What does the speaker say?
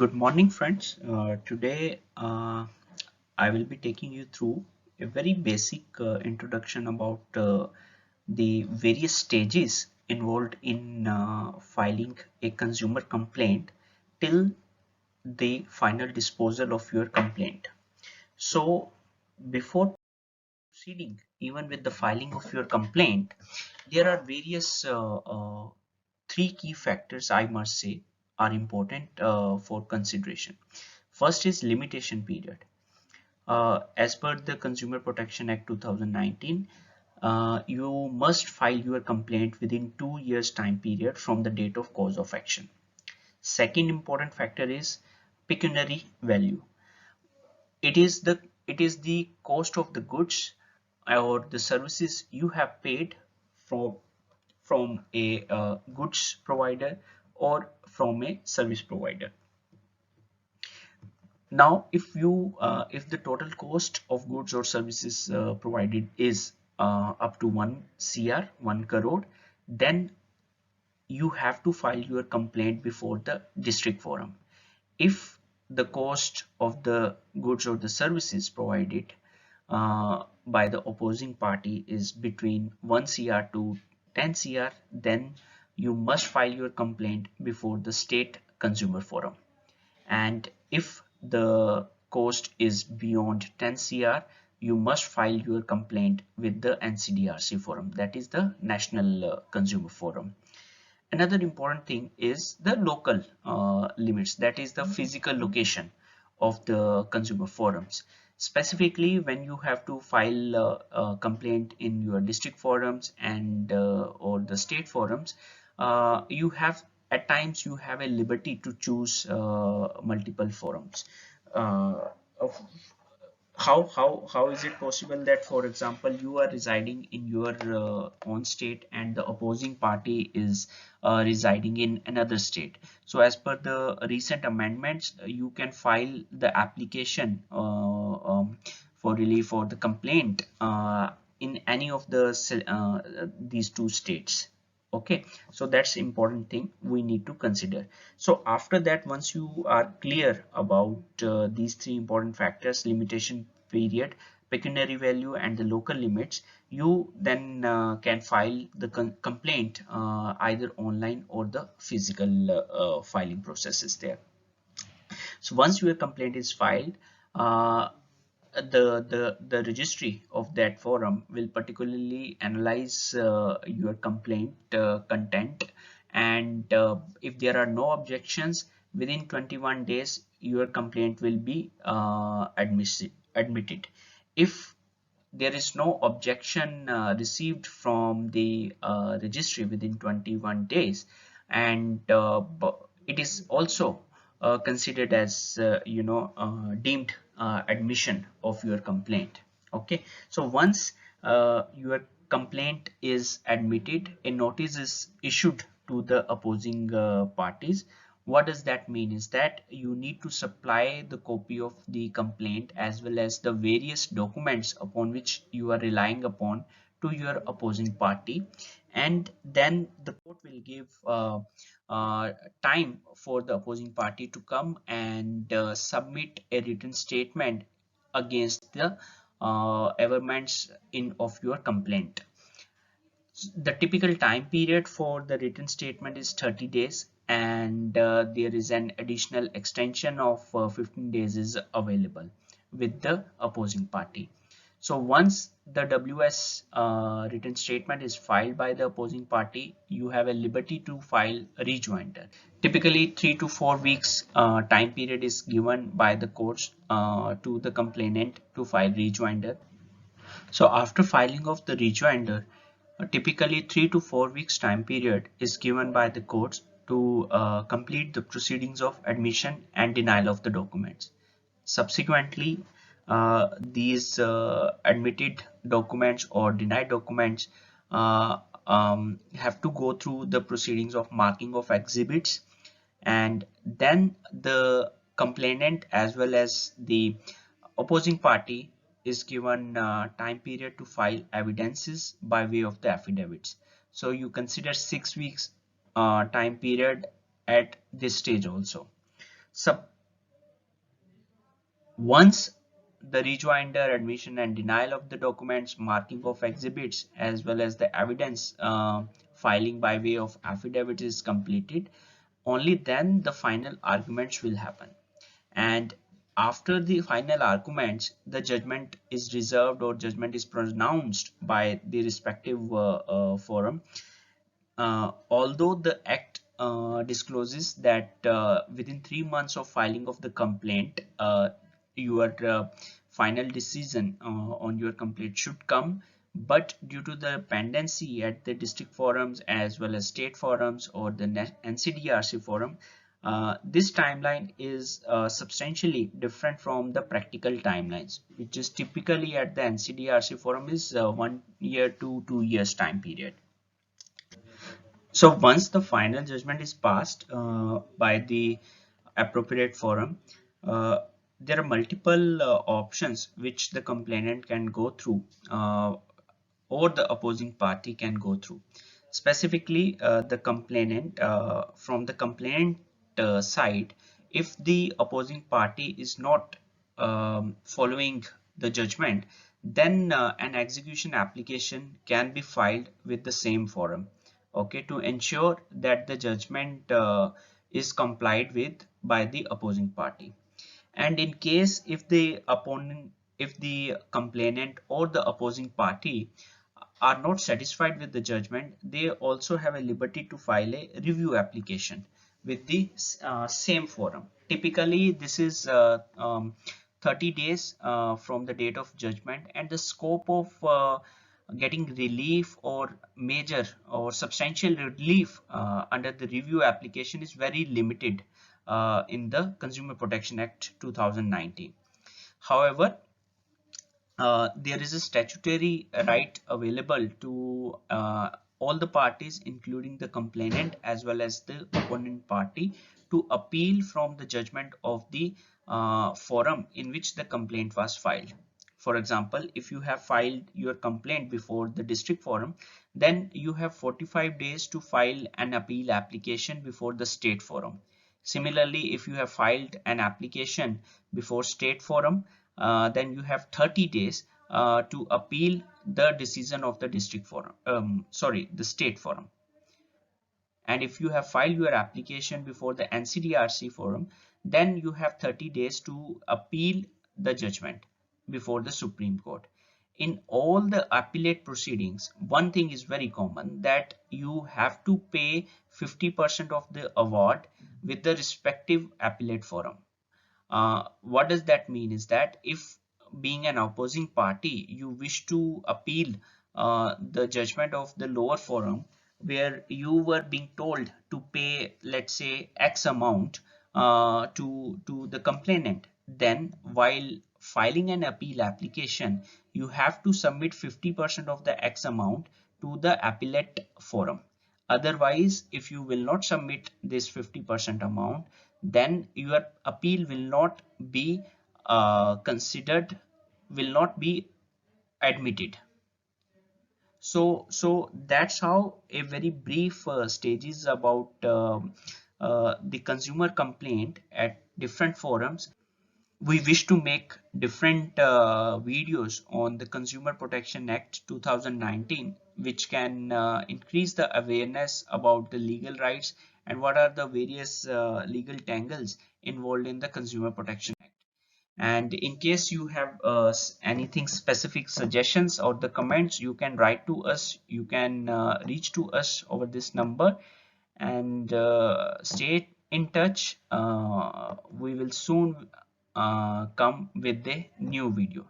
Good morning, friends. Today I will be taking you through a very basic introduction about the various stages involved in filing a consumer complaint till the final disposal of your complaint. So, before proceeding, even with the filing of your complaint, there are various three key factors, I must say, are important for consideration. First is limitation period. As per the Consumer Protection Act 2019, you must file your complaint within 2 years time period from the date of cause of action. Second important factor is pecuniary value. It is the cost of the goods or the services you have paid from a goods provider or from a service provider. Now, if the total cost of goods or services provided is up to 1 crore, then you have to file your complaint before the district forum. If the cost of the goods or the services provided by the opposing party is between 1 crore to 10 crore, then you must file your complaint before the state consumer forum. And if the cost is beyond 10 crore, you must file your complaint with the NCDRC forum, that is the National Consumer Forum. Another important thing is the local limits, that is the physical location of the consumer forums. Specifically, when you have to file a complaint in your district forums and or the state forums, you have at times you have a liberty to choose multiple forums. Uh, how is it possible that, for example, you are residing in your own state and the opposing party is residing in another state? So as per the recent amendments, you can file the application for relief or the complaint in any of these two states. Okay, so that's important thing we need to consider. So after that, once you are clear about these three important factors, limitation period, pecuniary value, and the local limits, you then can file the complaint either online or the physical filing process is there. So once your complaint is filed, the registry of that forum will particularly analyze your complaint content, and if there are no objections within 21 days, your complaint will be admitted. If there is no objection received from the registry within 21 days, and it is also considered as deemed admission of your complaint. Okay, so once your complaint is admitted, a notice is issued to the opposing parties. What does that mean is that you need to supply the copy of the complaint as well as the various documents upon which you are relying upon to your opposing party, and then the court will give time for the opposing party to come and submit a written statement against the averments in of your complaint. The typical time period for the written statement is 30 days, and there is an additional extension of 15 days is available with the opposing party. So once the WS written statement is filed by the opposing party, you have a liberty to file a rejoinder. Typically 3 to 4 weeks time period is given by the courts to the complainant to file rejoinder. So after filing of the rejoinder, typically 3 to 4 weeks time period is given by the courts to complete the proceedings of admission and denial of the documents. Subsequently, these admitted documents or denied documents have to go through the proceedings of marking of exhibits, and then the complainant as well as the opposing party is given time period to file evidences by way of the affidavits. So you consider 6 weeks time period at this stage also. Once the rejoinder, admission and denial of the documents, marking of exhibits, as well as the evidence filing by way of affidavit is completed, only then the final arguments will happen. And after the final arguments, the judgment is reserved or judgment is pronounced by the respective forum. Although the act discloses that within 3 months of filing of the complaint, your final decision on your complaint should come, but due to the pendency at the district forums as well as state forums or the NCDRC forum, this timeline is substantially different from the practical timelines, which is typically at the NCDRC forum is 1 year to 2 years time period. So once the final judgment is passed by the appropriate forum, uh, there are multiple options which the complainant can go through or the opposing party can go through. Specifically, the complainant from the complainant side, if the opposing party is not following the judgment, then an execution application can be filed with the same forum, okay, to ensure that the judgment is complied with by the opposing party. And in case if the complainant or the opposing party are not satisfied with the judgment, they also have a liberty to file a review application with the same forum. Typically, this is 30 days from the date of judgment, and the scope of getting relief or major or substantial relief under the review application is very limited in the Consumer Protection Act 2019. However, there is a statutory right available to all the parties, including the complainant as well as the opponent party, to appeal from the judgment of the forum in which the complaint was filed. For example, if you have filed your complaint before the district forum, then you have 45 days to file an appeal application before the state forum. Similarly, if you have filed an application before state forum, then you have 30 days to appeal the decision of the district forum, the state forum. And if you have filed your application before the NCDRC forum, then you have 30 days to appeal the judgment before the Supreme Court. In all the appellate proceedings, one thing is very common, that you have to pay 50% of the award with the respective appellate forum. What does that mean is that if, being an opposing party, you wish to appeal the judgment of the lower forum where you were being told to pay, let's say, X amount to the complainant, then while filing an appeal application, you have to submit 50% of the X amount to the appellate forum. Otherwise, if you will not submit this 50% amount, then your appeal will not be considered, will not be admitted. So that's how a very brief stages about the consumer complaint at different forums. We wish to make different videos on the Consumer Protection Act 2019, which can increase the awareness about the legal rights and what are the various legal tangles involved in the Consumer Protection Act. And in case you have anything specific suggestions or the comments, you can write to us, you can reach to us over this number, and stay in touch. We will soon come with a new video.